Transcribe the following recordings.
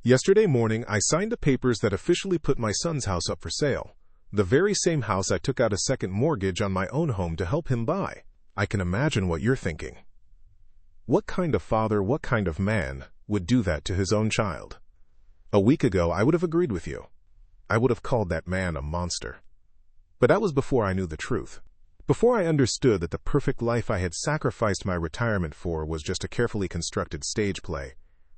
Yesterday morning, I signed the papers that officially put my son's house up for sale. The very same house I took out a second mortgage on my own home to help him buy. I can imagine what you're thinking. What kind of father, what kind of man would do that to his own child? A week ago, I would have agreed with you. I would have called that man a monster. But that was before I knew the truth. Before I understood that the perfect life I had sacrificed my retirement for was just a carefully constructed stage play,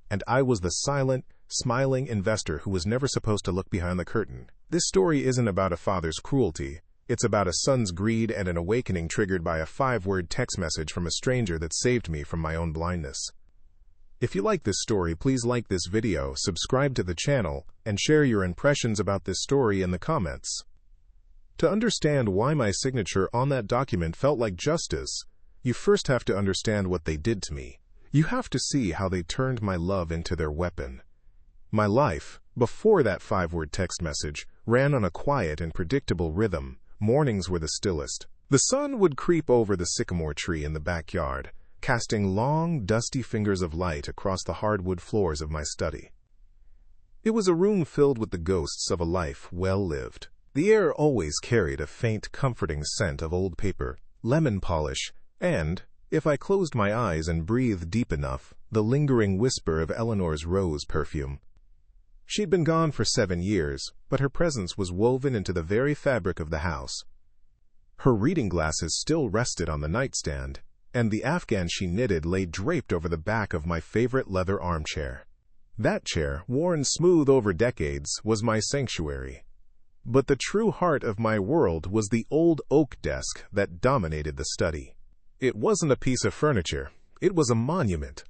and I was the silent, smiling investor who was never supposed to look behind the curtain. This story isn't about a father's cruelty. It's about a son's greed and an awakening triggered by a 5-word text message from a stranger that saved me from my own blindness. If you like this story, please like this video, subscribe to the channel, and share your impressions about this story in the comments. To understand why my signature on that document felt like justice, you first have to understand what they did to me. You have to see how they turned my love into their weapon. My life, before that 5-word text message, ran on a quiet and predictable rhythm. Mornings were the stillest. The sun would creep over the sycamore tree in the backyard, casting long, dusty fingers of light across the hardwood floors of my study. It was a room filled with the ghosts of a life well lived. The air always carried a faint, comforting scent of old paper, lemon polish, and, if I closed my eyes and breathed deep enough, the lingering whisper of Eleanor's rose perfume. She'd been gone for 7 years, but her presence was woven into the very fabric of the house. Her reading glasses still rested on the nightstand, and the afghan she knitted lay draped over the back of my favorite leather armchair. That chair, worn smooth over decades, was my sanctuary. But the true heart of my world was the old oak desk that dominated the study. It wasn't a piece of furniture. It was a monument.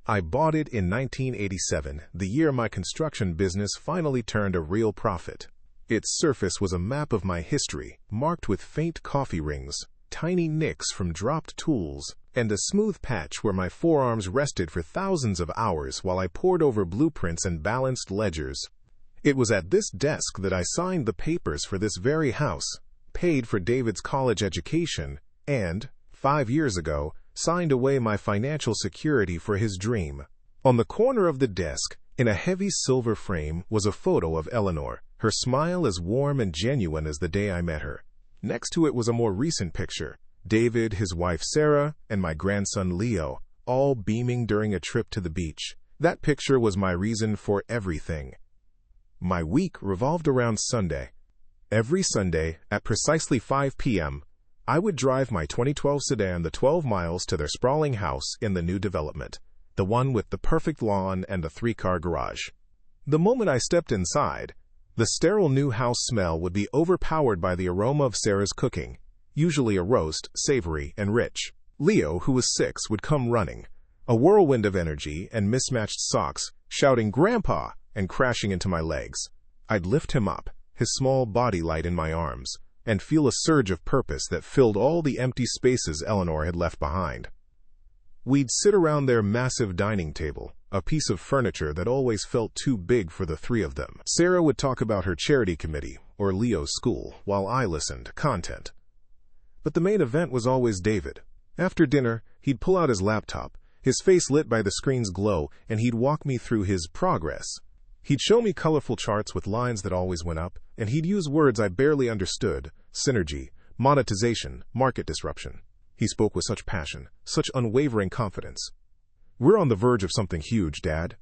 I bought it in 1987, the year my construction business finally turned a real profit. Its surface was a map of my history, marked with faint coffee rings, tiny nicks from dropped tools, and a smooth patch where my forearms rested for thousands of hours while I pored over blueprints and balanced ledgers. It was at this desk that I signed the papers for this very house, paid for David's college education, and, 5 years ago, signed away my financial security for his dream. On the corner of the desk, in a heavy silver frame, was a photo of Eleanor, her smile as warm and genuine as the day I met her. Next to it was a more recent picture, David, his wife Sarah, and my grandson Leo, all beaming during a trip to the beach. That picture was my reason for everything. My week revolved around Sunday. Every Sunday, at precisely 5 p.m., I would drive my 2012 sedan the 12 miles to their sprawling house in the new development, the one with the perfect lawn and the 3-car garage. The moment I stepped inside, the sterile new house smell would be overpowered by the aroma of Sarah's cooking, usually a roast, savory, and rich. Leo, who was 6, would come running, a whirlwind of energy and mismatched socks, shouting "Grandpa!" and crashing into my legs. I'd lift him up, his small body light in my arms, and feel a surge of purpose that filled all the empty spaces Eleanor had left behind. We'd sit around their massive dining table, a piece of furniture that always felt too big for the 3 of them. Sarah would talk about her charity committee or Leo's school, while I listened, content. But the main event was always David. After dinner, he'd pull out his laptop, his face lit by the screen's glow, and he'd walk me through his progress. He'd show me colorful charts with lines that always went up, and he'd use words I barely understood: synergy, monetization, market disruption. He spoke with such passion, such unwavering confidence. "We're on the verge of something huge, Dad,"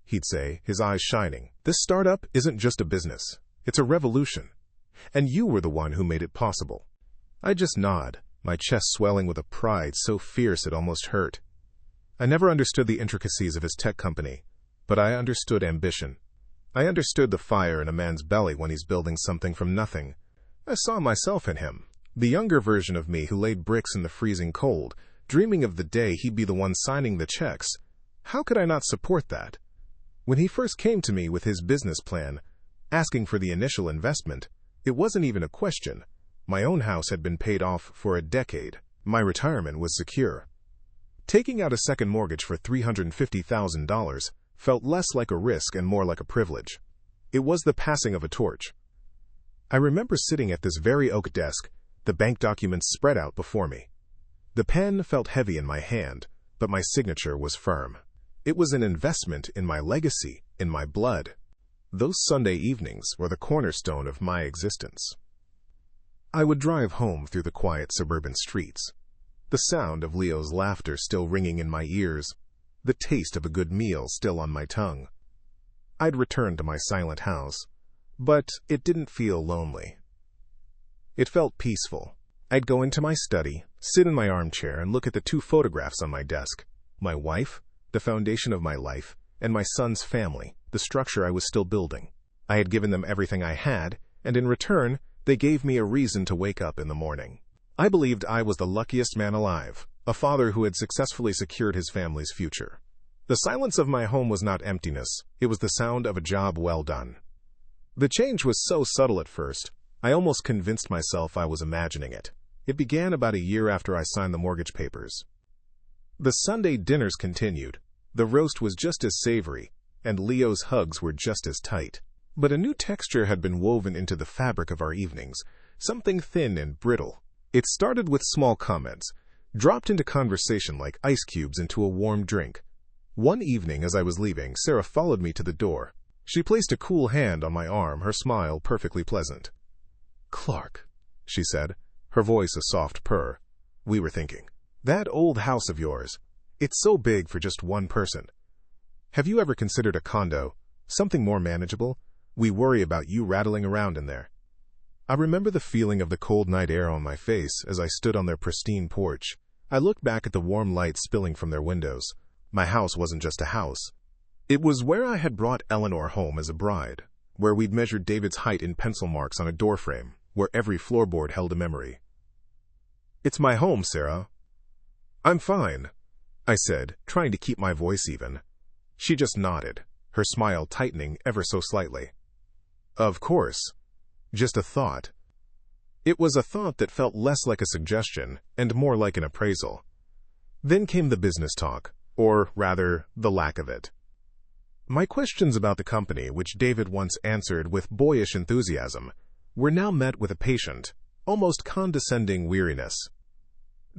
he'd say, his eyes shining. "This startup isn't just a business. It's a revolution. And you were the one who made it possible." I'd just nod, my chest swelling with a pride so fierce it almost hurt. I never understood the intricacies of his tech company, but I understood ambition. I understood the fire in a man's belly when he's building something from nothing. I saw myself in him, the younger version of me who laid bricks in the freezing cold, dreaming of the day he'd be the one signing the checks. How could I not support that? When he first came to me with his business plan, asking for the initial investment, it wasn't even a question. My own house had been paid off for a decade. My retirement was secure. Taking out a second mortgage for $350,000 felt less like a risk and more like a privilege. It was the passing of a torch. I remember sitting at this very oak desk, the bank documents spread out before me. The pen felt heavy in my hand, but my signature was firm. It was an investment in my legacy, in my blood. Those Sunday evenings were the cornerstone of my existence. I would drive home through the quiet suburban streets, the sound of Leo's laughter still ringing in my ears, the taste of a good meal still on my tongue. I'd return to my silent house, but it didn't feel lonely. It felt peaceful. I'd go into my study, sit in my armchair, and look at the two photographs on my desk. My wife, the foundation of my life, and my son's family, the structure I was still building. I had given them everything I had, and in return, they gave me a reason to wake up in the morning. I believed I was the luckiest man alive, a father who had successfully secured his family's future. The silence of my home was not emptiness, it was the sound of a job well done. The change was so subtle at first, I almost convinced myself I was imagining it. It began about a year after I signed the mortgage papers. The Sunday dinners continued. The roast was just as savory, and Leo's hugs were just as tight. But a new texture had been woven into the fabric of our evenings, something thin and brittle. It started with small comments, dropped into conversation like ice cubes into a warm drink. One evening as I was leaving, Sarah followed me to the door. She placed a cool hand on my arm, her smile perfectly pleasant. "Clark," she said, her voice a soft purr. We were thinking, "That old house of yours, it's so big for just one person. Have you ever considered a condo, something more manageable? We worry about you rattling around in there." I remember the feeling of the cold night air on my face as I stood on their pristine porch. I looked back at the warm light spilling from their windows. My house wasn't just a house. It was where I had brought Eleanor home as a bride, where we'd measured David's height in pencil marks on a doorframe, where every floorboard held a memory. "It's my home, Sarah." "I'm fine," I said, trying to keep my voice even. She just nodded, her smile tightening ever so slightly. "Of course. Just a thought." It was a thought that felt less like a suggestion and more like an appraisal. Then came the business talk, or rather, the lack of it. My questions about the company, which David once answered with boyish enthusiasm, were now met with a patient, almost condescending weariness.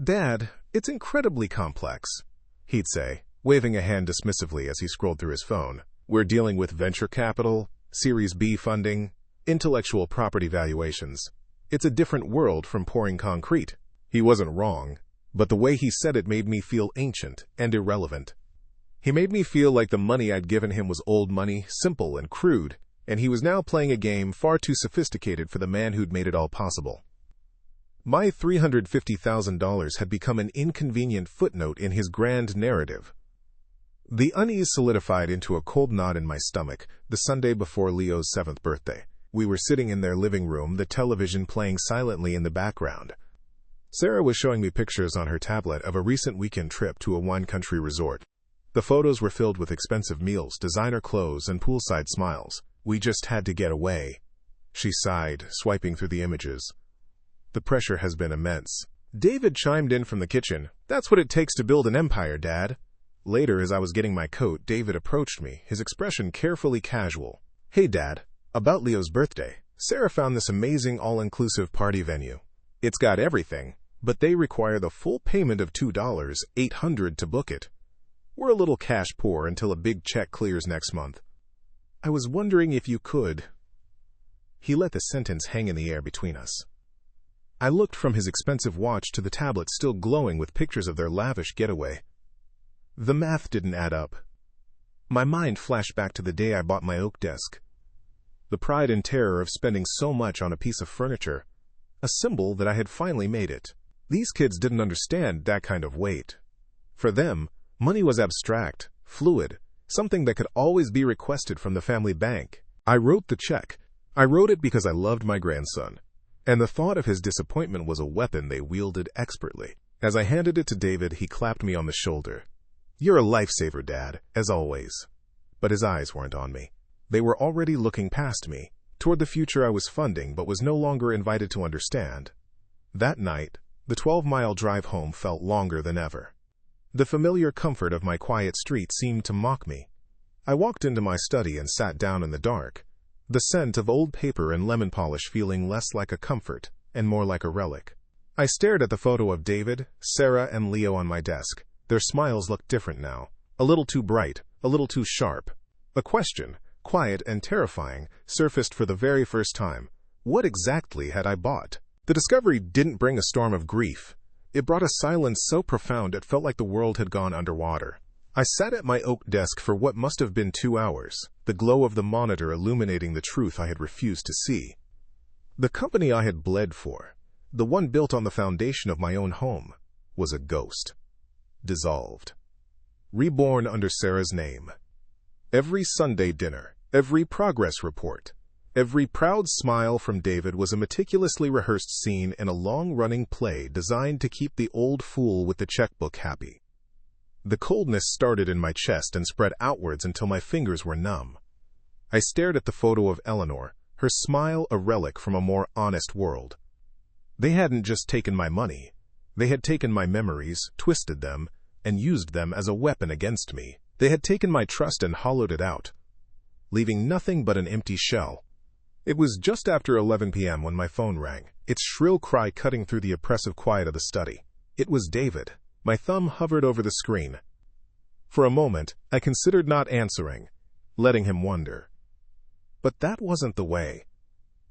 "Dad, it's incredibly complex," he'd say, waving a hand dismissively as he scrolled through his phone. "We're dealing with venture capital, Series B funding, intellectual property valuations. It's a different world from pouring concrete." He wasn't wrong, but the way he said it made me feel ancient and irrelevant. He made me feel like the money I'd given him was old money, simple and crude, and he was now playing a game far too sophisticated for the man who'd made it all possible. My $350,000 had become an inconvenient footnote in his grand narrative. The unease solidified into a cold knot in my stomach the Sunday before Leo's 7th birthday. We were sitting in their living room, the television playing silently in the background. Sarah was showing me pictures on her tablet of a recent weekend trip to a wine country resort. The photos were filled with expensive meals, designer clothes, and poolside smiles. "We just had to get away," she sighed, swiping through the images. "The pressure has been immense." David chimed in from the kitchen. "That's what it takes to build an empire, Dad." Later, as I was getting my coat, David approached me, his expression carefully casual. "Hey, Dad, about Leo's birthday. Sarah found this amazing all-inclusive party venue. It's got everything, but they require the full payment of $2,800 to book it. We're a little cash poor until a big check clears next month. I was wondering if you could." He let the sentence hang in the air between us. I looked from his expensive watch to the tablet still glowing with pictures of their lavish getaway. The math didn't add up. My mind flashed back to the day I bought my oak desk. The pride and terror of spending so much on a piece of furniture, a symbol that I had finally made it. These kids didn't understand that kind of weight. For them, money was abstract, fluid, something that could always be requested from the family bank. I wrote the check. I wrote it because I loved my grandson, and the thought of his disappointment was a weapon they wielded expertly. As I handed it to David, he clapped me on the shoulder. "You're a lifesaver, Dad, as always." But his eyes weren't on me. They were already looking past me, toward the future I was funding but was no longer invited to understand. That night, the 12-mile drive home felt longer than ever. The familiar comfort of my quiet street seemed to mock me. I walked into my study and sat down in the dark, the scent of old paper and lemon polish feeling less like a comfort and more like a relic. I stared at the photo of David, Sarah, and Leo on my desk. Their smiles looked different now, a little too bright, a little too sharp. A question, quiet and terrifying, surfaced for the very first time. What exactly had I bought? The discovery didn't bring a storm of grief. It brought a silence so profound it felt like the world had gone underwater. I sat at my oak desk for what must have been 2 hours, the glow of the monitor illuminating the truth I had refused to see. The company I had bled for, the one built on the foundation of my own home, was a ghost. Dissolved. Reborn under Sarah's name. Every Sunday dinner, every progress report, every proud smile from David was a meticulously rehearsed scene in a long-running play designed to keep the old fool with the checkbook happy. The coldness started in my chest and spread outwards until my fingers were numb. I stared at the photo of Eleanor, her smile a relic from a more honest world. They hadn't just taken my money. They had taken my memories, twisted them, and used them as a weapon against me. They had taken my trust and hollowed it out, leaving nothing but an empty shell. It was just after 11 p.m. when my phone rang, its shrill cry cutting through the oppressive quiet of the study. It was David. My thumb hovered over the screen. For a moment, I considered not answering, letting him wonder. But that wasn't the way.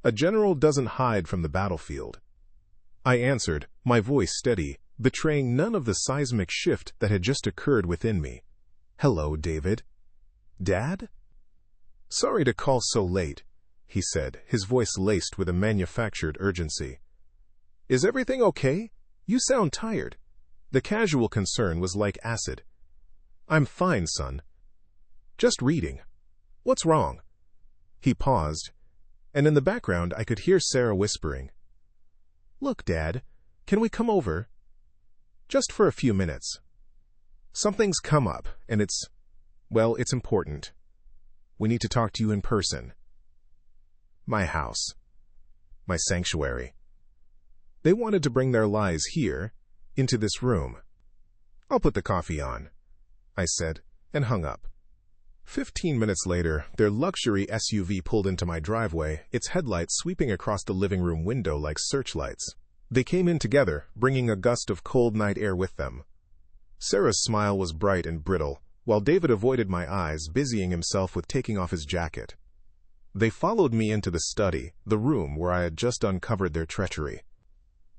A general doesn't hide from the battlefield. I answered, my voice steady, betraying none of the seismic shift that had just occurred within me. "Hello, David." "Dad?" "Sorry to call so late," he said, his voice laced with a manufactured urgency. "Is everything okay? You sound tired." The casual concern was like acid. "I'm fine, son. Just reading. What's wrong?" He paused, and in the background I could hear Sarah whispering, "Look, Dad, can we come over? Just for a few minutes. Something's come up, and it's important. We need to talk to you in person. My house. My sanctuary. They wanted to bring their lies here, into this room." "I'll put the coffee on," I said, and hung up. 15 minutes later, their luxury SUV pulled into my driveway, its headlights sweeping across the living room window like searchlights. They came in together, bringing a gust of cold night air with them. Sarah's smile was bright and brittle, while David avoided my eyes, busying himself with taking off his jacket. They followed me into the study, the room where I had just uncovered their treachery.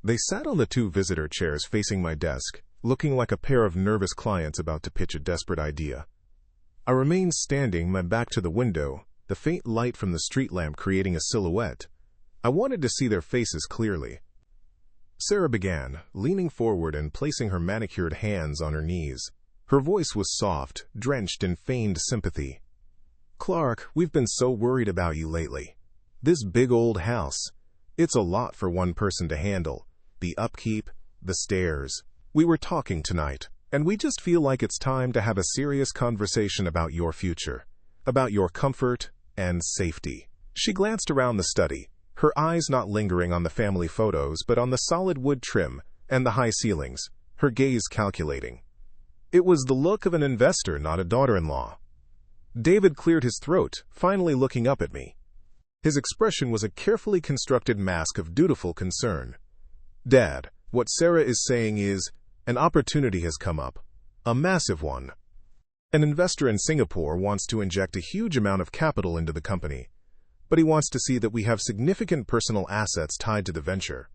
They sat on the 2 visitor chairs facing my desk, looking like a pair of nervous clients about to pitch a desperate idea. I remained standing, my back to the window, the faint light from the street lamp creating a silhouette. I wanted to see their faces clearly. Sarah began, leaning forward and placing her manicured hands on her knees. Her voice was soft, drenched in feigned sympathy. "Clark, we've been so worried about you lately. This big old house. It's a lot for one person to handle. The upkeep, the stairs. We were talking tonight, and we just feel like it's time to have a serious conversation about your future, about your comfort and safety." She glanced around the study, her eyes not lingering on the family photos but on the solid wood trim and the high ceilings, her gaze calculating. It was the look of an investor, not a daughter-in-law. David cleared his throat, finally looking up at me. His expression was a carefully constructed mask of dutiful concern. "Dad, what Sarah is saying is, an opportunity has come up. A massive one. An investor in Singapore wants to inject a huge amount of capital into the company, but he wants to see that we have significant personal assets tied to the venture.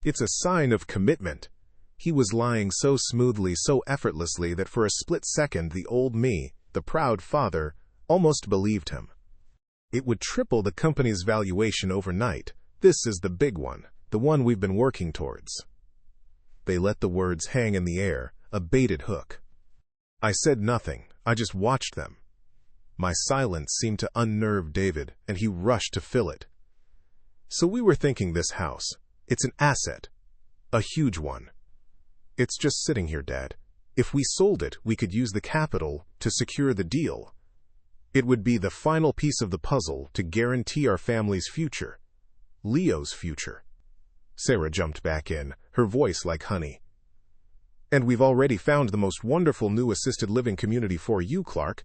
It's a sign of commitment." He was lying so smoothly, so effortlessly that for a split second the old me, the proud father, almost believed him. "It would triple the company's valuation overnight. This is the big one, the one we've been working towards." They let the words hang in the air, a baited hook. I said nothing, I just watched them. My silence seemed to unnerve David, and he rushed to fill it. "So we were thinking this house. It's an asset. A huge one. It's just sitting here, Dad. If we sold it, we could use the capital to secure the deal. It would be the final piece of the puzzle to guarantee our family's future. Leo's future." Sarah jumped back in, her voice like honey. "And we've already found the most wonderful new assisted living community for you, Clark.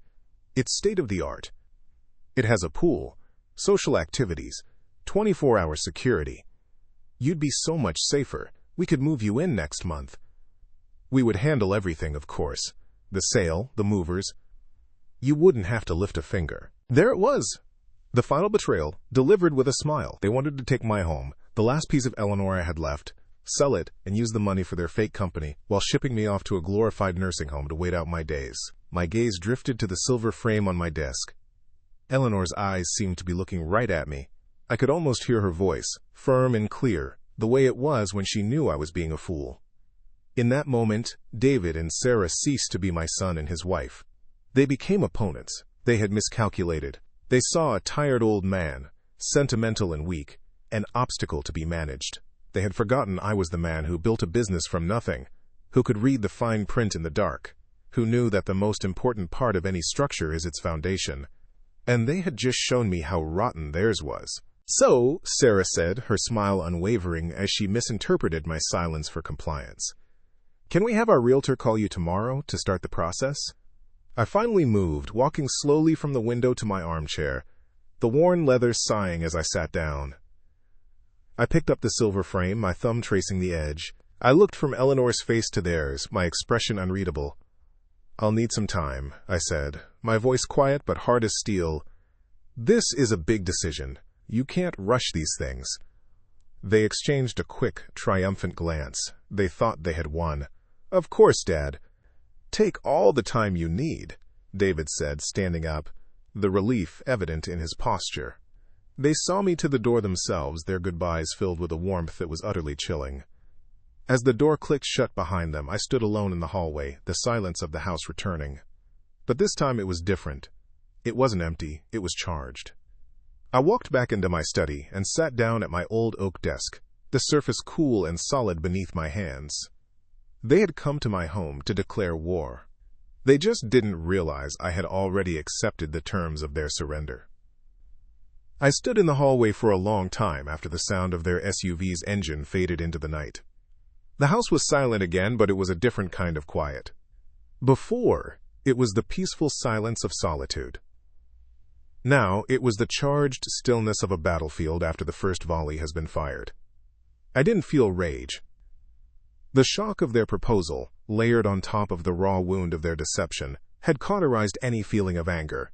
It's state-of-the-art. It has a pool, social activities, 24-hour security. You'd be so much safer. We could move you in next month. We would handle everything, of course. The sale, the movers. You wouldn't have to lift a finger. There it was. The final betrayal, delivered with a smile. They wanted to take my home, the last piece of Eleanor I had left, sell it, and use the money for their fake company, while shipping me off to a glorified nursing home to wait out my days. My gaze drifted to the silver frame on my desk. Eleanor's eyes seemed to be looking right at me. I could almost hear her voice, firm and clear, the way it was when she knew I was being a fool. In that moment, David and Sarah ceased to be my son and his wife. They became opponents. They had miscalculated. They saw a tired old man, sentimental and weak, an obstacle to be managed. They had forgotten I was the man who built a business from nothing, who could read the fine print in the dark, who knew that the most important part of any structure is its foundation. And they had just shown me how rotten theirs was. So, Sarah said, her smile unwavering as she misinterpreted my silence for compliance. Can we have our realtor call you tomorrow to start the process? I finally moved, walking slowly from the window to my armchair, the worn leather sighing as I sat down. I picked up the silver frame, my thumb tracing the edge. I looked from Eleanor's face to theirs, my expression unreadable. I'll need some time, I said, my voice quiet but hard as steel. This is a big decision. You can't rush these things. They exchanged a quick, triumphant glance. They thought they had won. Of course, Dad. Take all the time you need, David said, standing up, the relief evident in his posture. They saw me to the door themselves, their goodbyes filled with a warmth that was utterly chilling. As the door clicked shut behind them, I stood alone in the hallway, the silence of the house returning. But this time it was different. It wasn't empty, it was charged. I walked back into my study and sat down at my old oak desk, the surface cool and solid beneath my hands. They had come to my home to declare war. They just didn't realize I had already accepted the terms of their surrender. I stood in the hallway for a long time after the sound of their SUV's engine faded into the night. The house was silent again, but it was a different kind of quiet. Before, it was the peaceful silence of solitude. Now, it was the charged stillness of a battlefield after the first volley has been fired. I didn't feel rage. The shock of their proposal, layered on top of the raw wound of their deception, had cauterized any feeling of anger.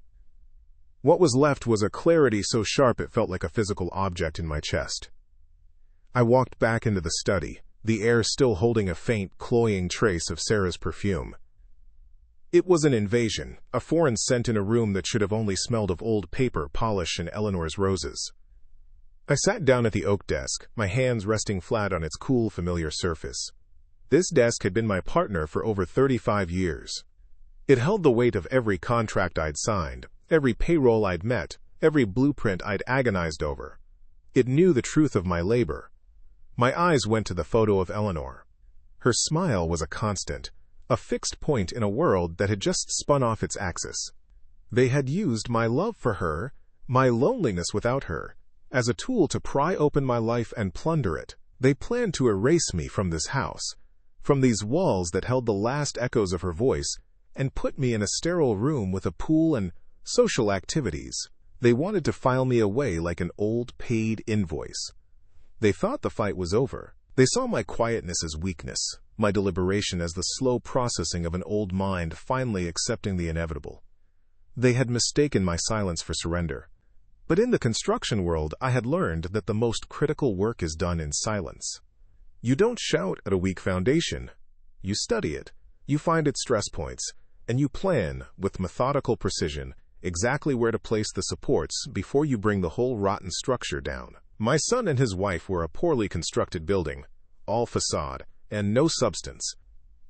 What was left was a clarity so sharp it felt like a physical object in my chest. I walked back into the study, the air still holding a faint, cloying trace of Sarah's perfume. It was an invasion, a foreign scent in a room that should have only smelled of old paper, polish, and Eleanor's roses. I sat down at the oak desk, my hands resting flat on its cool, familiar surface. This desk had been my partner for over 35 years. It held the weight of every contract I'd signed, every payroll I'd met, every blueprint I'd agonized over. It knew the truth of my labor. My eyes went to the photo of Eleanor. Her smile was a constant, a fixed point in a world that had just spun off its axis. They had used my love for her, my loneliness without her, as a tool to pry open my life and plunder it. They planned to erase me from this house, from these walls that held the last echoes of her voice, and put me in a sterile room with a pool and social activities. They wanted to file me away like an old paid invoice. They thought the fight was over. They saw my quietness as weakness, my deliberation as the slow processing of an old mind finally accepting the inevitable. They had mistaken my silence for surrender. But in the construction world, I had learned that the most critical work is done in silence. You don't shout at a weak foundation. You study it, you find its stress points, and you plan, with methodical precision, exactly where to place the supports before you bring the whole rotten structure down. My son and his wife were a poorly constructed building, all facade, and no substance.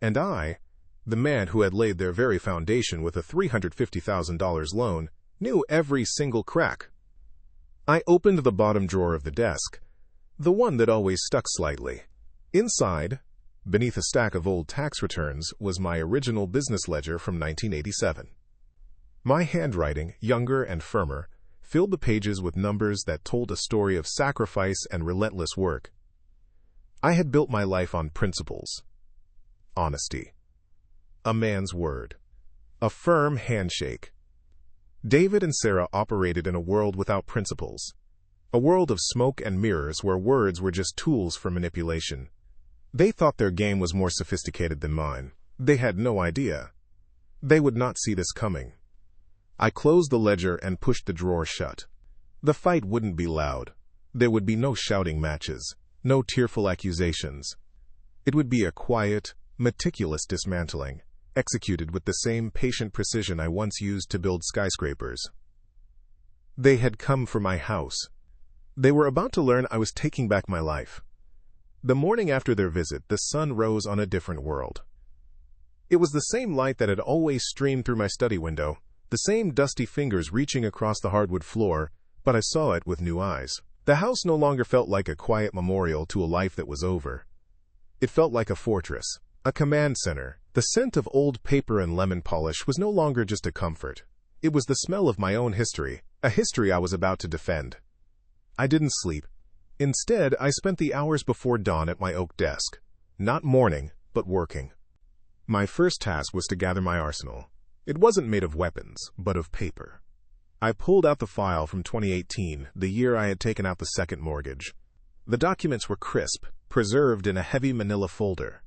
And I, the man who had laid their very foundation with a $350,000 loan, knew every single crack. I opened the bottom drawer of the desk, the one that always stuck slightly. Inside, beneath a stack of old tax returns, was my original business ledger from 1987. My handwriting, younger and firmer, filled the pages with numbers that told a story of sacrifice and relentless work. I had built my life on principles. Honesty. A man's word. A firm handshake. David and Sarah operated in a world without principles. A world of smoke and mirrors where words were just tools for manipulation. They thought their game was more sophisticated than mine. They had no idea. They would not see this coming. I closed the ledger and pushed the drawer shut. The fight wouldn't be loud. There would be no shouting matches, no tearful accusations. It would be a quiet, meticulous dismantling, executed with the same patient precision I once used to build skyscrapers. They had come for my house. They were about to learn I was taking back my life. The morning after their visit, the sun rose on a different world. It was the same light that had always streamed through my study window, the same dusty fingers reaching across the hardwood floor, but I saw it with new eyes. The house no longer felt like a quiet memorial to a life that was over. It felt like a fortress, a command center. The scent of old paper and lemon polish was no longer just a comfort. It was the smell of my own history, a history I was about to defend. I didn't sleep. Instead, I spent the hours before dawn at my oak desk, not mourning, but working. My first task was to gather my arsenal. It wasn't made of weapons, but of paper. I pulled out the file from 2018, the year I had taken out the second mortgage. The documents were crisp, preserved in a heavy manila folder.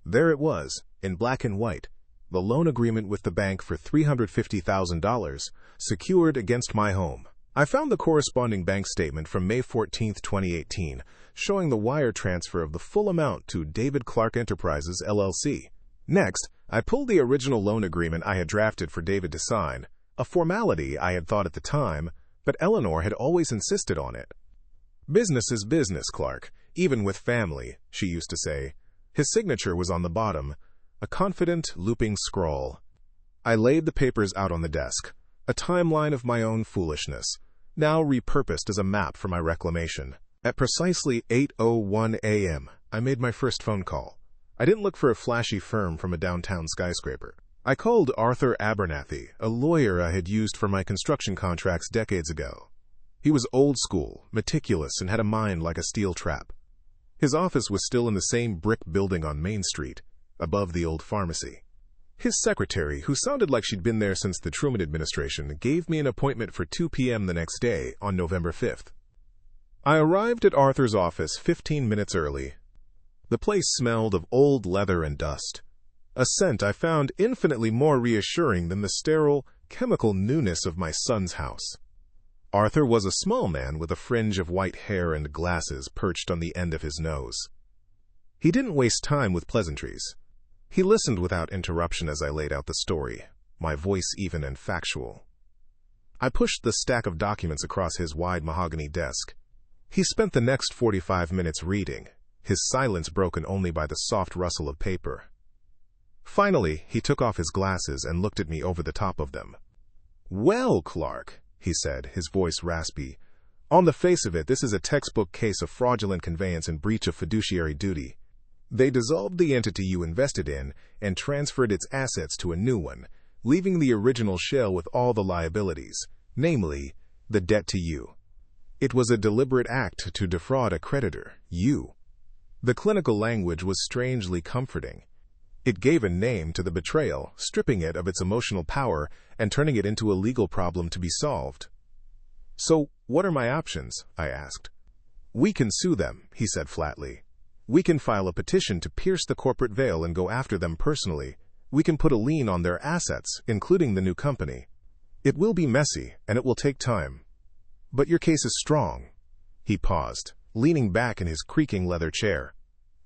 There it was, in black and white, the loan agreement with the bank for $350,000, secured against my home. I found the corresponding bank statement from May 14, 2018, showing the wire transfer of the full amount to David Clark Enterprises, LLC. Next, I pulled the original loan agreement I had drafted for David to sign, a formality I had thought at the time, but Eleanor had always insisted on it. "Business is business, Clark, even with family," she used to say. His signature was on the bottom, a confident, looping scrawl. I laid the papers out on the desk, a timeline of my own foolishness, now repurposed as a map for my reclamation. At precisely 8:01 a.m., I made my first phone call. I didn't look for a flashy firm from a downtown skyscraper. I called Arthur Abernathy, a lawyer I had used for my construction contracts decades ago. He was old school, meticulous, and had a mind like a steel trap. His office was still in the same brick building on Main Street, above the old pharmacy. His secretary, who sounded like she'd been there since the Truman administration, gave me an appointment for 2 p.m. the next day, on November 5th. I arrived at Arthur's office 15 minutes early. The place smelled of old leather and dust, a scent I found infinitely more reassuring than the sterile, chemical newness of my son's house. Arthur was a small man with a fringe of white hair and glasses perched on the end of his nose. He didn't waste time with pleasantries. He listened without interruption as I laid out the story, my voice even and factual. I pushed the stack of documents across his wide mahogany desk. He spent the next 45 minutes reading, his silence broken only by the soft rustle of paper. Finally, he took off his glasses and looked at me over the top of them. "Well, Clark," he said, his voice raspy, "on the face of it, this is a textbook case of fraudulent conveyance and breach of fiduciary duty. They dissolved the entity you invested in and transferred its assets to a new one, leaving the original shell with all the liabilities, namely, the debt to you. It was a deliberate act to defraud a creditor, you." The clinical language was strangely comforting. It gave a name to the betrayal, stripping it of its emotional power and turning it into a legal problem to be solved. "So, what are my options?" I asked. "We can sue them," he said flatly. "We can file a petition to pierce the corporate veil and go after them personally. We can put a lien on their assets, including the new company. It will be messy, and it will take time. But your case is strong." He paused, leaning back in his creaking leather chair.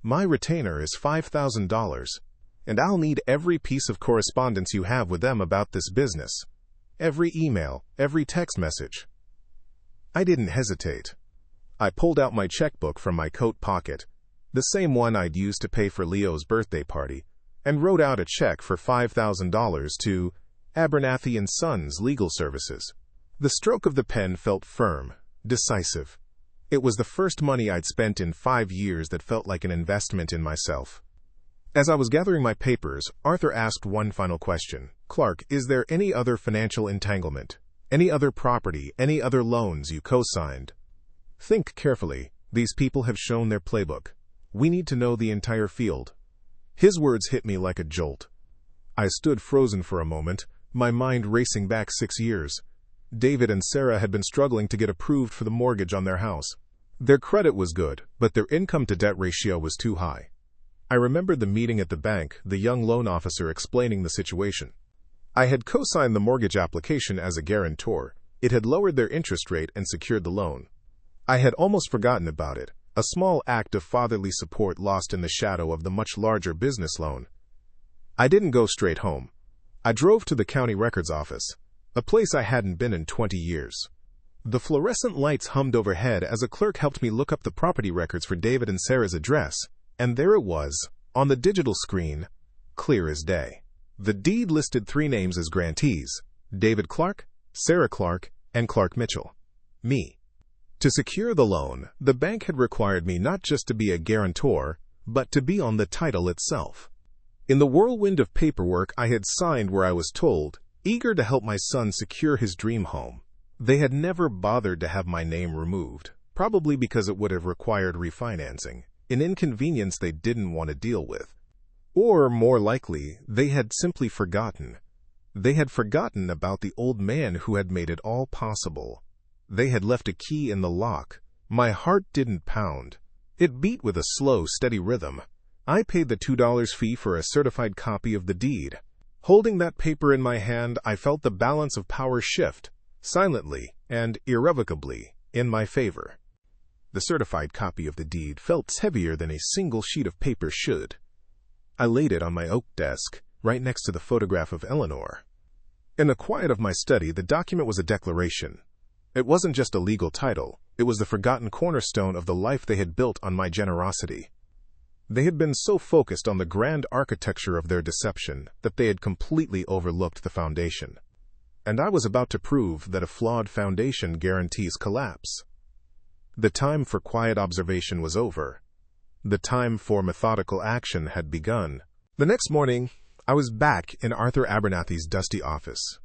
"My retainer is $5,000, and I'll need every piece of correspondence you have with them about this business. Every email, every text message." I didn't hesitate. I pulled out my checkbook from my coat pocket, the same one I'd used to pay for Leo's birthday party, and wrote out a check for $5,000 to Abernathy and Sons Legal Services. The stroke of the pen felt firm, decisive. It was the first money I'd spent in 5 years that felt like an investment in myself. As I was gathering my papers, Arthur asked one final question. "Clark, is there any other financial entanglement? Any other property, any other loans you co-signed? Think carefully. These people have shown their playbook. We need to know the entire field." His words hit me like a jolt. I stood frozen for a moment, my mind racing back 6 years. David and Sarah had been struggling to get approved for the mortgage on their house. Their credit was good, but their income-to-debt ratio was too high. I remembered the meeting at the bank, the young loan officer explaining the situation. I had co-signed the mortgage application as a guarantor. It had lowered their interest rate and secured the loan. I had almost forgotten about it, a small act of fatherly support lost in the shadow of the much larger business loan. I didn't go straight home. I drove to the county records office, a place I hadn't been in 20 years. The fluorescent lights hummed overhead as a clerk helped me look up the property records for David and Sarah's address, and there it was, on the digital screen, clear as day. The deed listed 3 names as grantees: David Clark, Sarah Clark, and Clark Mitchell. Me. To secure the loan, the bank had required me not just to be a guarantor, but to be on the title itself. In the whirlwind of paperwork I had signed where I was told, eager to help my son secure his dream home. They had never bothered to have my name removed, probably because it would have required refinancing, an inconvenience they didn't want to deal with. Or, more likely, they had simply forgotten. They had forgotten about the old man who had made it all possible. They had left a key in the lock. My heart didn't pound. It beat with a slow, steady rhythm. I paid the $2 fee for a certified copy of the deed. Holding that paper in my hand, I felt the balance of power shift, silently and irrevocably, in my favor. The certified copy of the deed felt heavier than a single sheet of paper should. I laid it on my oak desk, right next to the photograph of Eleanor. In the quiet of my study, the document was a declaration. It wasn't just a legal title, it was the forgotten cornerstone of the life they had built on my generosity. They had been so focused on the grand architecture of their deception that they had completely overlooked the foundation. And I was about to prove that a flawed foundation guarantees collapse. The time for quiet observation was over. The time for methodical action had begun. The next morning, I was back in Arthur Abernathy's dusty office.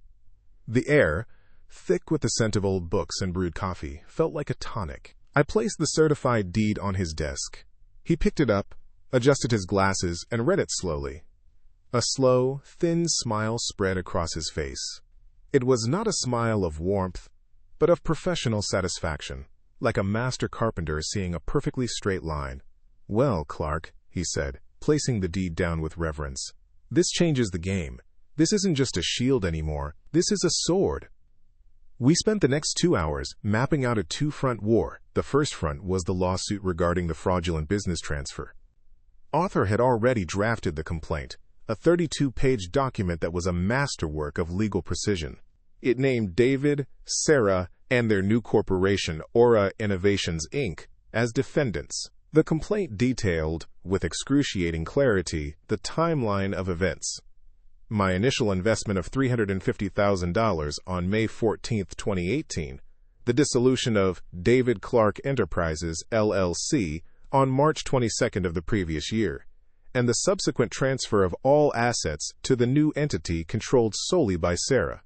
The air, thick with the scent of old books and brewed coffee, felt like a tonic. I placed the certified deed on his desk. He picked it up, adjusted his glasses, and read it slowly. A slow, thin smile spread across his face. It was not a smile of warmth, but of professional satisfaction, like a master carpenter seeing a perfectly straight line. "Well, Clark," he said, placing the deed down with reverence, "this changes the game. This isn't just a shield anymore. This is a sword." We spent the next 2 hours mapping out a 2-front war. The first front was the lawsuit regarding the fraudulent business transfer. Arthur had already drafted the complaint, a 32-page document that was a masterwork of legal precision. It named David, Sarah, and their new corporation, Aura Innovations, Inc., as defendants. The complaint detailed, with excruciating clarity, the timeline of events. My initial investment of $350,000 on May 14, 2018, the dissolution of David Clark Enterprises, LLC, on March 22 of the previous year, and the subsequent transfer of all assets to the new entity controlled solely by Sarah.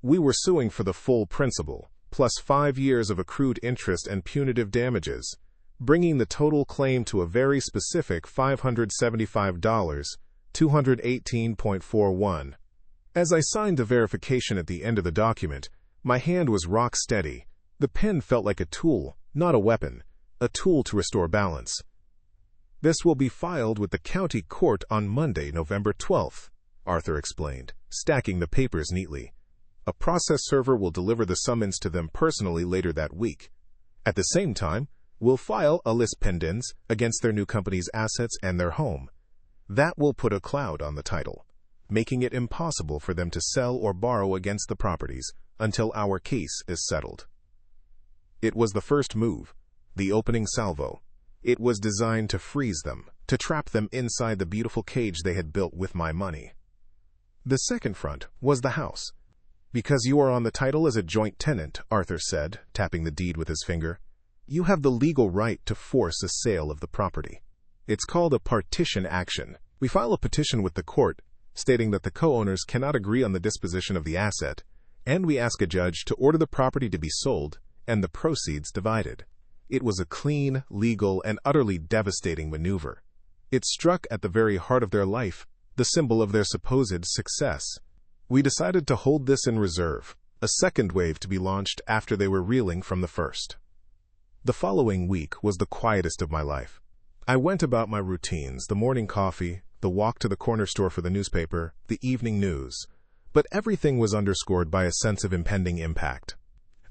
We were suing for the full principal, plus 5 years of accrued interest and punitive damages, bringing the total claim to a very specific $575, $218.41. As I signed the verification at the end of the document, my hand was rock steady. The pen felt like a tool, not a weapon, a tool to restore balance. "This will be filed with the county court on Monday, November 12th, Arthur explained, stacking the papers neatly. A process server will deliver the summons to them personally later that week. At the same time, we'll file a lis pendens against their new company's assets and their home. That will put a cloud on the title, making it impossible for them to sell or borrow against the properties until our case is settled." It was the first move, the opening salvo. It was designed to freeze them, to trap them inside the beautiful cage they had built with my money. The second front was the house. "Because you are on the title as a joint tenant," Arthur said, tapping the deed with his finger, "you have the legal right to force a sale of the property. It's called a partition action. We file a petition with the court, stating that the co-owners cannot agree on the disposition of the asset, and we ask a judge to order the property to be sold and the proceeds divided." It was a clean, legal, and utterly devastating maneuver. It struck at the very heart of their life, the symbol of their supposed success. We decided to hold this in reserve, a second wave to be launched after they were reeling from the first. The following week was the quietest of my life. I went about my routines, the morning coffee, the walk to the corner store for the newspaper, the evening news. But everything was underscored by a sense of impending impact.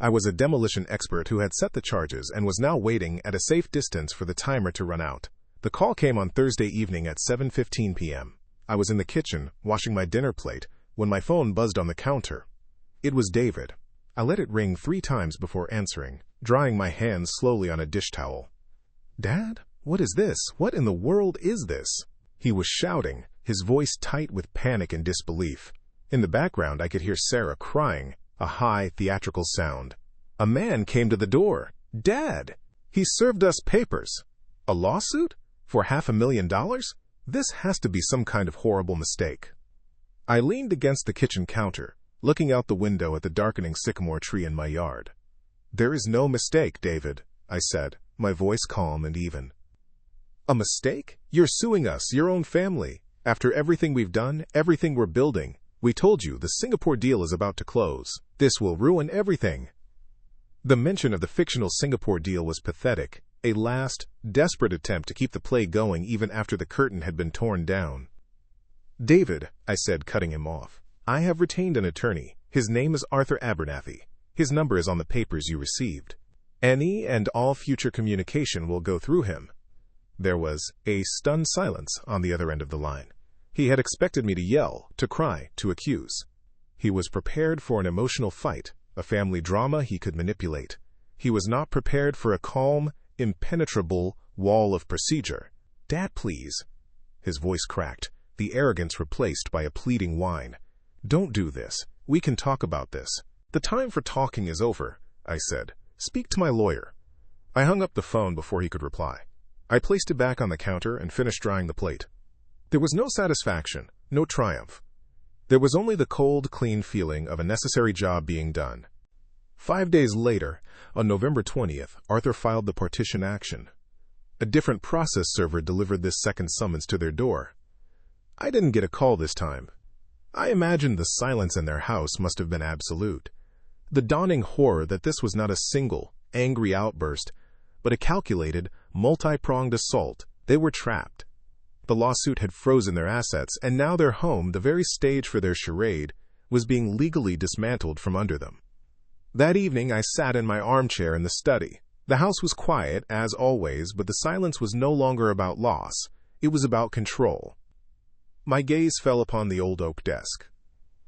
I was a demolition expert who had set the charges and was now waiting at a safe distance for the timer to run out. The call came on Thursday evening at 7:15 p.m. I was in the kitchen, washing my dinner plate, when my phone buzzed on the counter. It was David. I let it ring 3 times before answering, drying my hands slowly on a dish towel. "Dad? What is this? What in the world is this?" He was shouting, his voice tight with panic and disbelief. In the background, I could hear Sarah crying, a high, theatrical sound. A man came to the door. "Dad! He served us papers." "A lawsuit? For $500,000? This has to be some kind of horrible mistake." I leaned against the kitchen counter, looking out the window at the darkening sycamore tree in my yard. "There is no mistake, David," I said, my voice calm and even. "A mistake? You're suing us, your own family. After everything we've done, everything we're building. We told you the Singapore deal is about to close. This will ruin everything." The mention of the fictional Singapore deal was pathetic, a last, desperate attempt to keep the play going even after the curtain had been torn down. "David," I said, cutting him off, "I have retained an attorney. His name is Arthur Abernathy. His number is on the papers you received. Any and all future communication will go through him." There was a stunned silence on the other end of the line. He had expected me to yell, to cry, to accuse. He was prepared for an emotional fight, a family drama he could manipulate. He was not prepared for a calm, impenetrable wall of procedure. "Dad, please." His voice cracked, the arrogance replaced by a pleading whine. "Don't do this. We can talk about this." "The time for talking is over," I said. "Speak to my lawyer." I hung up the phone before he could reply. I placed it back on the counter and finished drying the plate. There was no satisfaction, no triumph. There was only the cold, clean feeling of a necessary job being done. 5 days later, on November 20th, Arthur filed the partition action. A different process server delivered this second summons to their door. I didn't get a call this time. I imagined the silence in their house must have been absolute. The dawning horror that this was not a single, angry outburst, but a calculated, multi-pronged assault. They were trapped. The lawsuit had frozen their assets, and now their home, the very stage for their charade, was being legally dismantled from under them. That evening I sat in my armchair in the study. The house was quiet, as always, but the silence was no longer about loss. It was about control. My gaze fell upon the old oak desk.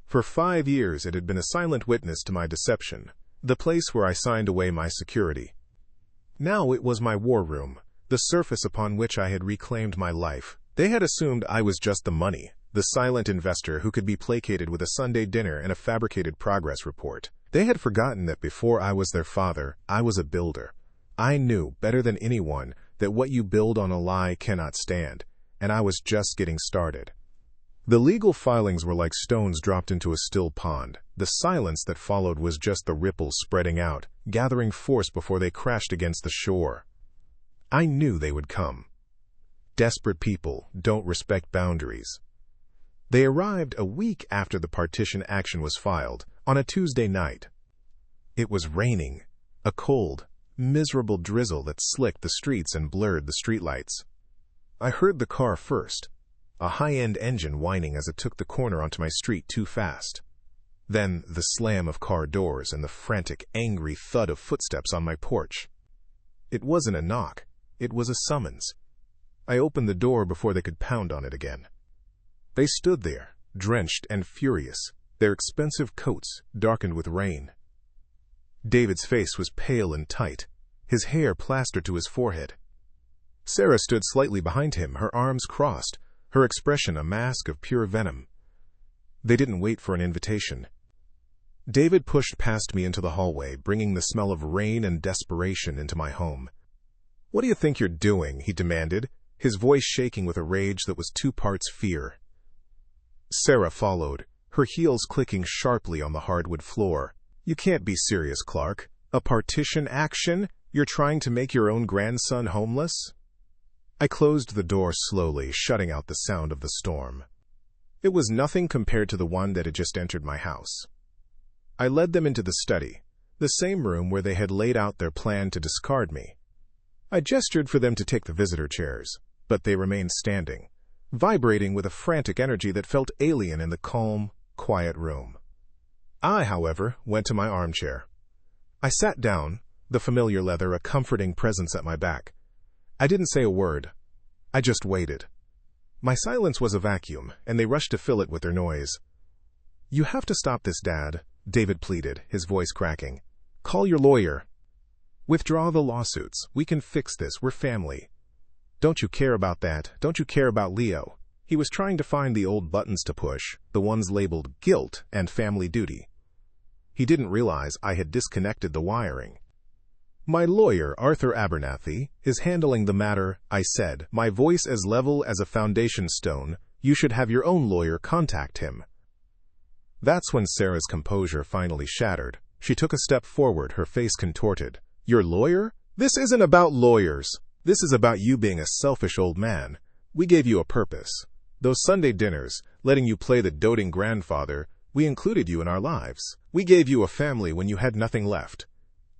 For 5 years it had been a silent witness to my deception, the place where I signed away my security. Now it was my war room, the surface upon which I had reclaimed my life. They had assumed I was just the money, the silent investor who could be placated with a Sunday dinner and a fabricated progress report. They had forgotten that before I was their father, I was a builder. I knew, better than anyone, that what you build on a lie cannot stand, and I was just getting started. The legal filings were like stones dropped into a still pond. The silence that followed was just the ripples spreading out, gathering force before they crashed against the shore. I knew they would come. Desperate people don't respect boundaries. They arrived a week after the partition action was filed, on a Tuesday night. It was raining, a cold, miserable drizzle that slicked the streets and blurred the streetlights. I heard the car first, a high-end engine whining as it took the corner onto my street too fast. Then the slam of car doors and the frantic, angry thud of footsteps on my porch. It wasn't a knock. It was a summons. I opened the door before they could pound on it again. They stood there, drenched and furious, their expensive coats darkened with rain. David's face was pale and tight, his hair plastered to his forehead. Sarah stood slightly behind him, her arms crossed, her expression a mask of pure venom. They didn't wait for an invitation. David pushed past me into the hallway, bringing the smell of rain and desperation into my home. "What do you think you're doing?" he demanded, his voice shaking with a rage that was 2 parts fear. Sarah followed, her heels clicking sharply on the hardwood floor. "You can't be serious, Clark. A partition action? You're trying to make your own grandson homeless?" I closed the door slowly, shutting out the sound of the storm. It was nothing compared to the one that had just entered my house. I led them into the study, the same room where they had laid out their plan to discard me. I gestured for them to take the visitor chairs, but they remained standing, vibrating with a frantic energy that felt alien in the calm, quiet room. I, however, went to my armchair. I sat down, the familiar leather a comforting presence at my back. I didn't say a word. I just waited. My silence was a vacuum, and they rushed to fill it with their noise. "You have to stop this, Dad," David pleaded, his voice cracking. "Call your lawyer. Withdraw the lawsuits. We can fix this. We're family." "Don't you care about that? Don't you care about Leo?" He was trying to find the old buttons to push, the ones labeled guilt and family duty. He didn't realize I had disconnected the wiring. "My lawyer, Arthur Abernathy, is handling the matter," I said, my voice as level as a foundation stone. "You should have your own lawyer contact him." That's when Sarah's composure finally shattered. She took a step forward, her face contorted. "Your lawyer? This isn't about lawyers. This is about you being a selfish old man. We gave you a purpose. Those Sunday dinners, letting you play the doting grandfather, we included you in our lives. We gave you a family when you had nothing left."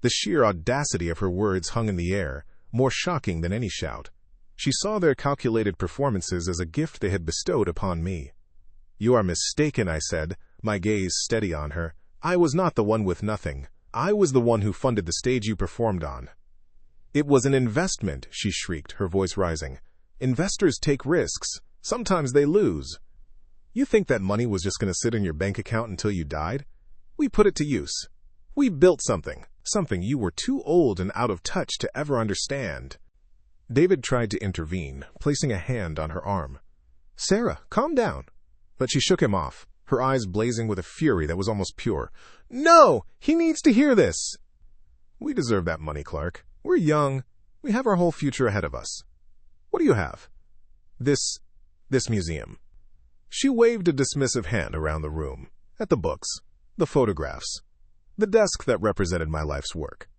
The sheer audacity of her words hung in the air, more shocking than any shout. She saw their calculated performances as a gift they had bestowed upon me. "You are mistaken," I said, my gaze steady on her. "I was not the one with nothing. I was the one who funded the stage you performed on." "It was an investment," she shrieked, her voice rising. "Investors take risks. Sometimes they lose. You think that money was just going to sit in your bank account until you died? We put it to use. We built something you were too old and out of touch to ever understand." David tried to intervene, placing a hand on her arm. "Sarah, calm down." But she shook him off, her eyes blazing with a fury that was almost pure. "No! He needs to hear this!" "We deserve that money, Clark. We're young. We have our whole future ahead of us. What do you have?" This museum." She waved a dismissive hand around the room, at the books, the photographs, the desk that represented my life's work.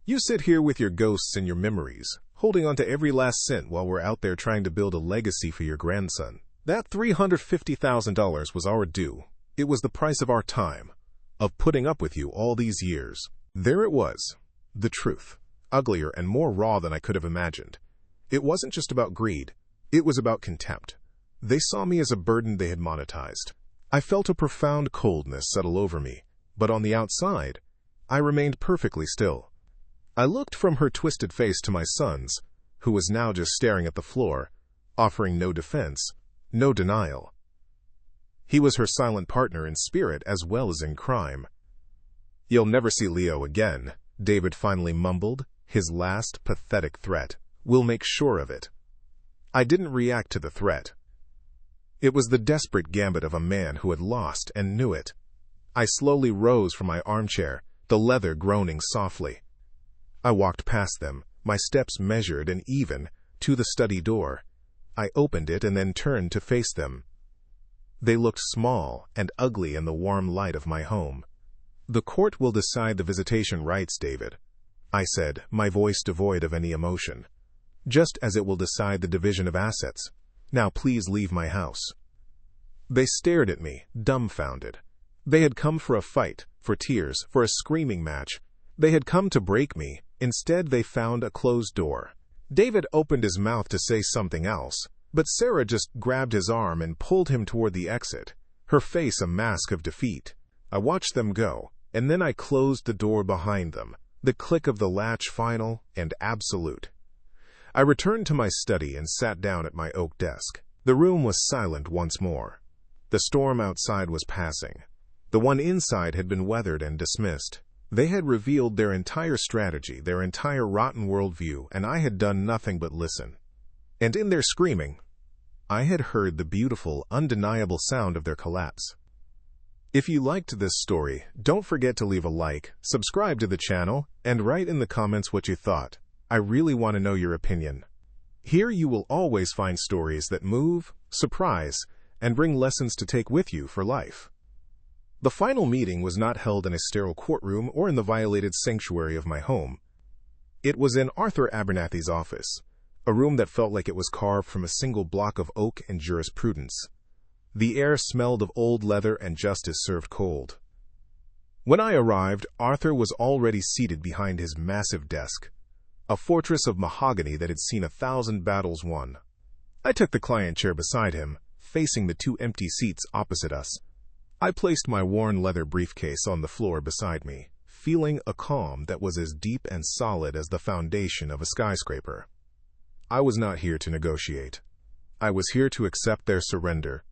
"You sit here with your ghosts and your memories, holding on to every last cent while we're out there trying to build a legacy for your grandson. That $350,000 was our due. It was the price of our time, of putting up with you all these years." There it was, the truth, uglier and more raw than I could have imagined. It wasn't just about greed. It was about contempt. They saw me as a burden they had monetized. I felt a profound coldness settle over me, but on the outside, I remained perfectly still. I looked from her twisted face to my son's, who was now just staring at the floor, offering no defense, no denial. He was her silent partner in spirit as well as in crime. "You'll never see Leo again," David finally mumbled, his last pathetic threat. "We'll make sure of it." I didn't react to the threat. It was the desperate gambit of a man who had lost and knew it. I slowly rose from my armchair, the leather groaning softly. I walked past them, my steps measured and even, to the study door. I opened it and then turned to face them. They looked small and ugly in the warm light of my home. "The court will decide the visitation rights, David," I said, my voice devoid of any emotion. "Just as it will decide the division of assets. Now please leave my house." They stared at me, dumbfounded. They had come for a fight, for tears, for a screaming match. They had come to break me. Instead, they found a closed door. David opened his mouth to say something else, but Sarah just grabbed his arm and pulled him toward the exit, her face a mask of defeat. I watched them go, and then I closed the door behind them, the click of the latch final and absolute. I returned to my study and sat down at my oak desk. The room was silent once more. The storm outside was passing. The one inside had been weathered and dismissed. They had revealed their entire strategy, their entire rotten worldview, and I had done nothing but listen. And in their screaming, I had heard the beautiful, undeniable sound of their collapse. If you liked this story, don't forget to leave a like, subscribe to the channel, and write in the comments what you thought. I really want to know your opinion. Here you will always find stories that move, surprise, and bring lessons to take with you for life. The final meeting was not held in a sterile courtroom or in the violated sanctuary of my home. It was in Arthur Abernathy's office, a room that felt like it was carved from a single block of oak and jurisprudence. The air smelled of old leather and justice served cold. When I arrived, Arthur was already seated behind his massive desk, a fortress of mahogany that had seen 1,000 battles won. I took the client chair beside him, facing the two empty seats opposite us. I placed my worn leather briefcase on the floor beside me, feeling a calm that was as deep and solid as the foundation of a skyscraper. I was not here to negotiate. I was here to accept their surrender.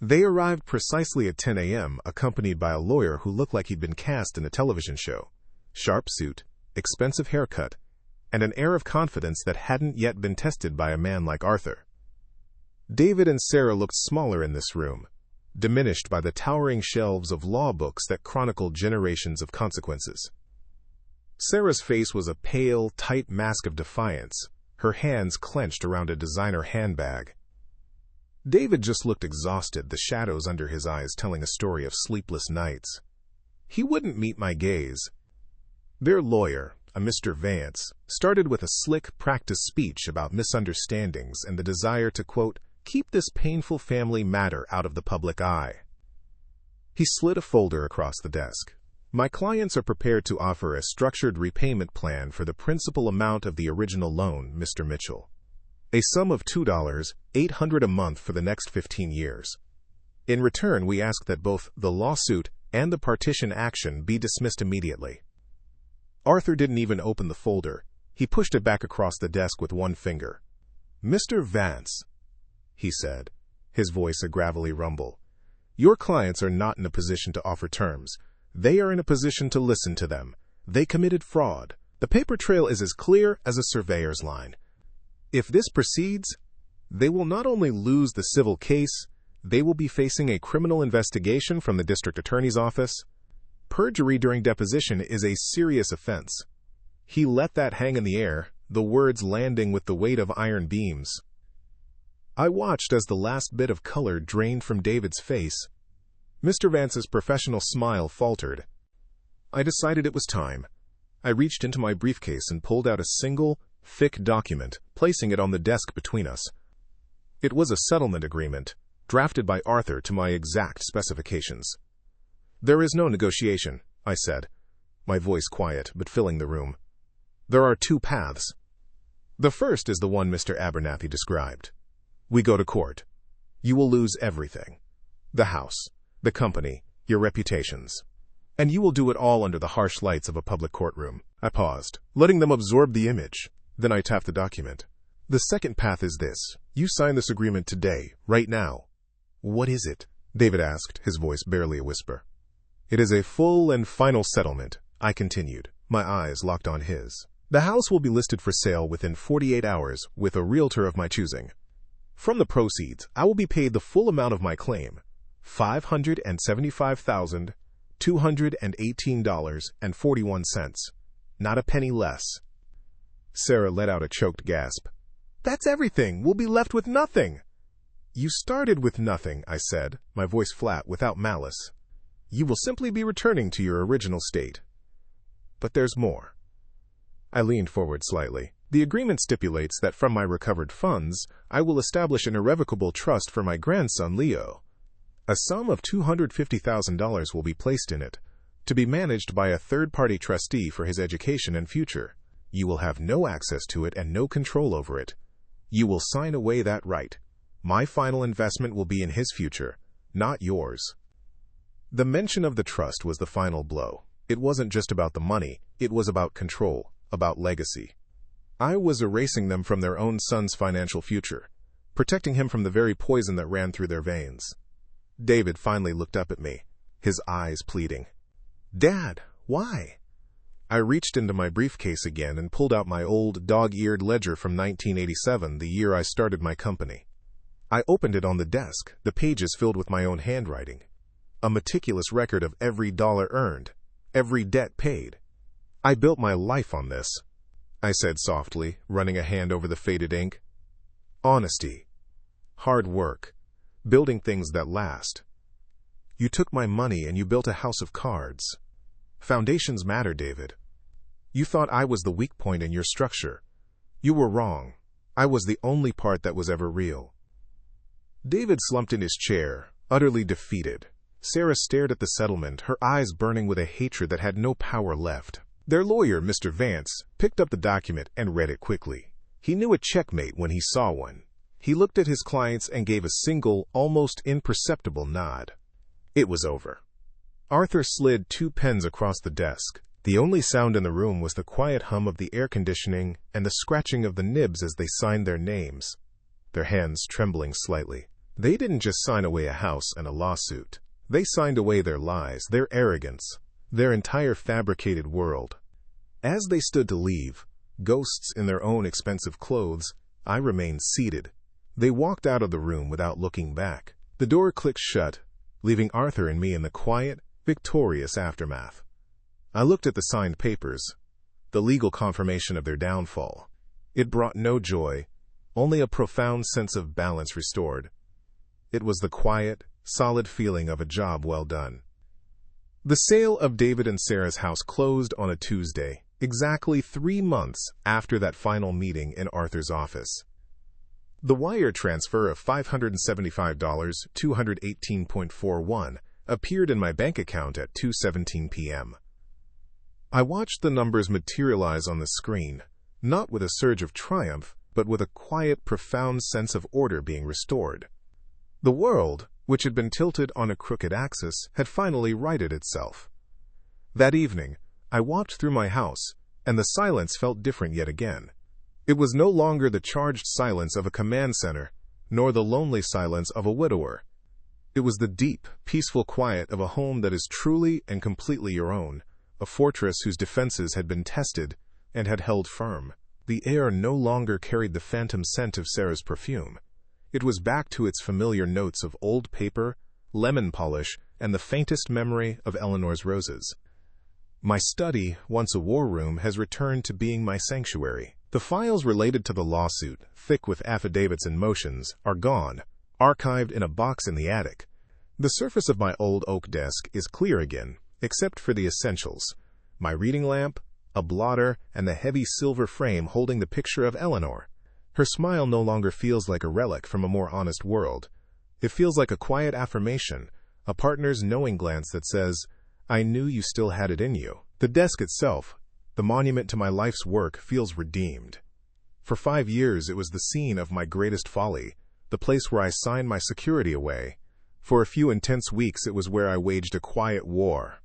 They arrived precisely at 10 a.m., accompanied by a lawyer who looked like he'd been cast in a television show. Sharp suit, expensive haircut, and an air of confidence that hadn't yet been tested by a man like Arthur. David and Sarah looked smaller in this room, diminished by the towering shelves of law books that chronicled generations of consequences. Sarah's face was a pale, tight mask of defiance, her hands clenched around a designer handbag. David just looked exhausted, the shadows under his eyes telling a story of sleepless nights. He wouldn't meet my gaze. Their lawyer, a Mr. Vance, started with a slick, practiced speech about misunderstandings and the desire to, quote, keep this painful family matter out of the public eye. He slid a folder across the desk. My clients are prepared to offer a structured repayment plan for the principal amount of the original loan, Mr. Mitchell. A sum of $2,800 a month for the next 15 years. In return, we ask that both the lawsuit and the partition action be dismissed immediately. Arthur didn't even open the folder. He pushed it back across the desk with one finger. Mr. Vance, he said, his voice a gravelly rumble, your clients are not in a position to offer terms. They are in a position to listen to them. They committed fraud. The paper trail is as clear as a surveyor's line. If this proceeds, they will not only lose the civil case, they will be facing a criminal investigation from the district attorney's office. Perjury during deposition is a serious offense. He let that hang in the air, the words landing with the weight of iron beams. I watched as the last bit of color drained from David's face. Mr. Vance's professional smile faltered. I decided it was time. I reached into my briefcase and pulled out a single, thick document, placing it on the desk between us. It was a settlement agreement, drafted by Arthur to my exact specifications. There is no negotiation, I said, my voice quiet but filling the room. There are two paths. The first is the one Mr. Abernathy described. We go to court. You will lose everything. The house, the company, your reputations. And you will do it all under the harsh lights of a public courtroom. I paused, letting them absorb the image. Then I tapped the document. The second path is this. You sign this agreement today, right now. What is it? David asked, his voice barely a whisper. It is a full and final settlement, I continued, my eyes locked on his. The house will be listed for sale within 48 hours with a realtor of my choosing. From the proceeds, I will be paid the full amount of my claim, $575,218.41, not a penny less. Sarah let out a choked gasp. That's everything. We'll be left with nothing. You started with nothing, I said, my voice flat without malice. You will simply be returning to your original state. But there's more. I leaned forward slightly. The agreement stipulates that from my recovered funds, I will establish an irrevocable trust for my grandson, Leo. A sum of $250,000 will be placed in it, to be managed by a third-party trustee for his education and future. You will have no access to it and no control over it. You will sign away that right. My final investment will be in his future, not yours. The mention of the trust was the final blow. It wasn't just about the money, it was about control, about legacy. I was erasing them from their own son's financial future, protecting him from the very poison that ran through their veins. David finally looked up at me, his eyes pleading. Dad, why? I reached into my briefcase again and pulled out my old dog-eared ledger from 1987, the year I started my company. I opened it on the desk, the pages filled with my own handwriting. A meticulous record of every dollar earned, every debt paid. I built my life on this, I said softly, running a hand over the faded ink. Honesty, hard work, building things that last. You took my money and you built a house of cards. Foundations matter, David. You thought I was the weak point in your structure. You were wrong. I was the only part that was ever real. David slumped in his chair, utterly defeated. Sarah stared at the settlement, her eyes burning with a hatred that had no power left. Their lawyer, Mr. Vance, picked up the document and read it quickly. He knew a checkmate when he saw one. He looked at his clients and gave a single, almost imperceptible nod. It was over. Arthur slid 2 pens across the desk. The only sound in the room was the quiet hum of the air conditioning and the scratching of the nibs as they signed their names, their hands trembling slightly. They didn't just sign away a house and a lawsuit. They signed away their lies, their arrogance, their entire fabricated world. As they stood to leave, ghosts in their own expensive clothes, I remained seated. They walked out of the room without looking back. The door clicked shut, leaving Arthur and me in the quiet, victorious aftermath. I looked at the signed papers, the legal confirmation of their downfall. It brought no joy, only a profound sense of balance restored. It was the quiet, solid feeling of a job well done. The sale of David and Sarah's house closed on a Tuesday, exactly 3 months after that final meeting in Arthur's office. The wire transfer of $575, 218.41, appeared in my bank account at 2:17 p.m. I watched the numbers materialize on the screen, not with a surge of triumph, but with a quiet, profound sense of order being restored. The world, which had been tilted on a crooked axis, had finally righted itself. That evening, I walked through my house, and the silence felt different yet again. It was no longer the charged silence of a command center, nor the lonely silence of a widower. It was the deep, peaceful quiet of a home that is truly and completely your own, a fortress whose defenses had been tested and had held firm. The air no longer carried the phantom scent of Sarah's perfume. It was back to its familiar notes of old paper, lemon polish, and the faintest memory of Eleanor's roses. My study, once a war room, has returned to being my sanctuary. The files related to the lawsuit, thick with affidavits and motions, are gone, archived in a box in the attic. The surface of my old oak desk is clear again, except for the essentials: my reading lamp, a blotter, and the heavy silver frame holding the picture of Eleanor. Her smile no longer feels like a relic from a more honest world. It feels like a quiet affirmation, a partner's knowing glance that says, "I knew you still had it in you." The desk itself, the monument to my life's work, feels redeemed. For 5 years it was the scene of my greatest folly, the place where I signed my security away. For a few intense weeks it was where I waged a quiet war.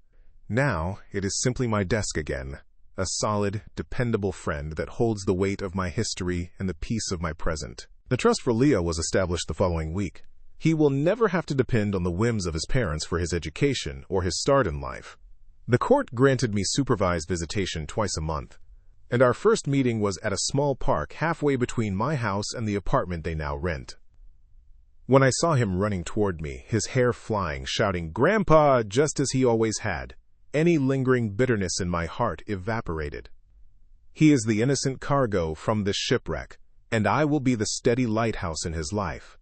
Now it is simply my desk again, a solid, dependable friend that holds the weight of my history and the peace of my present. The trust for Leo was established the following week. He will never have to depend on the whims of his parents for his education or his start in life. The court granted me supervised visitation twice a month, and our first meeting was at a small park halfway between my house and the apartment they now rent. When I saw him running toward me, his hair flying, shouting, "Grandpa," just as he always had, any lingering bitterness in my heart evaporated. He is the innocent cargo from this shipwreck, and I will be the steady lighthouse in his life.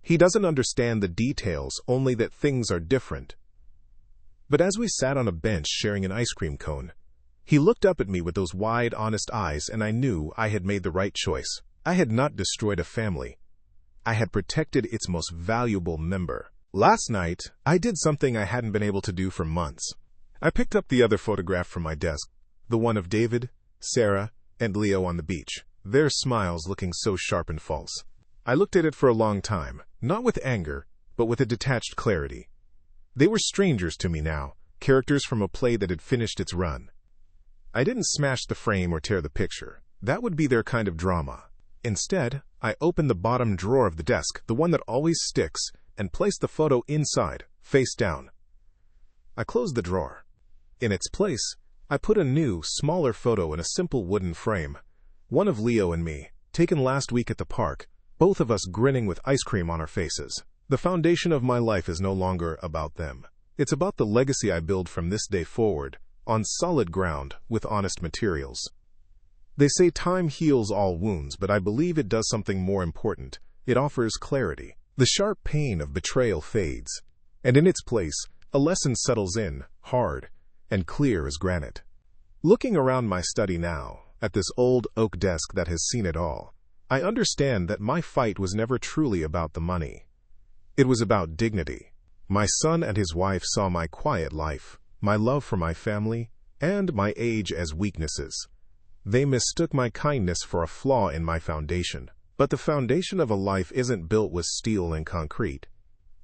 He doesn't understand the details, only that things are different. But as we sat on a bench sharing an ice cream cone, he looked up at me with those wide, honest eyes, and I knew I had made the right choice. I had not destroyed a family. I had protected its most valuable member. Last night, I did something I hadn't been able to do for months. I picked up the other photograph from my desk, the one of David, Sarah, and Leo on the beach, their smiles looking so sharp and false. I looked at it for a long time, not with anger, but with a detached clarity. They were strangers to me now, characters from a play that had finished its run. I didn't smash the frame or tear the picture. That would be their kind of drama. Instead, I opened the bottom drawer of the desk, the one that always sticks, and placed the photo inside, face down. I closed the drawer. In its place, I put a new, smaller photo in a simple wooden frame, one of Leo and me, taken last week at the park, both of us grinning with ice cream on our faces. The foundation of my life is no longer about them. It's about the legacy I build from this day forward, on solid ground, with honest materials. They say time heals all wounds, but I believe it does something more important. It offers clarity. The sharp pain of betrayal fades, and in its place, a lesson settles in, hard and clear as granite. Looking around my study now, at this old oak desk that has seen it all, I understand that my fight was never truly about the money. It was about dignity. My son and his wife saw my quiet life, my love for my family, and my age as weaknesses. They mistook my kindness for a flaw in my foundation. But the foundation of a life isn't built with steel and concrete.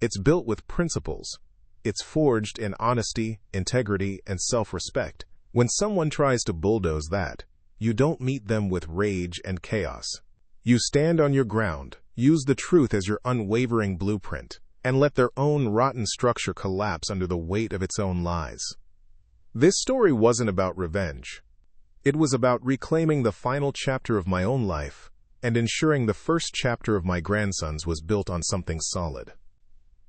It's built with principles. It's forged in honesty, integrity, and self-respect. When someone tries to bulldoze that, you don't meet them with rage and chaos. You stand on your ground, use the truth as your unwavering blueprint, and let their own rotten structure collapse under the weight of its own lies. This story wasn't about revenge. It was about reclaiming the final chapter of my own life and ensuring the first chapter of my grandson's was built on something solid.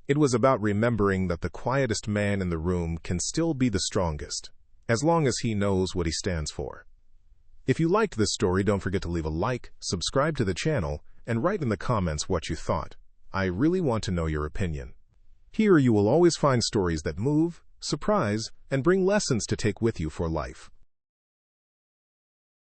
It was about remembering that the quietest man in the room can still be the strongest, as long as he knows what he stands for. If you liked this story, don't forget to leave a like, subscribe to the channel, and write in the comments what you thought. I really want to know your opinion. Here you will always find stories that move, surprise, and bring lessons to take with you for life.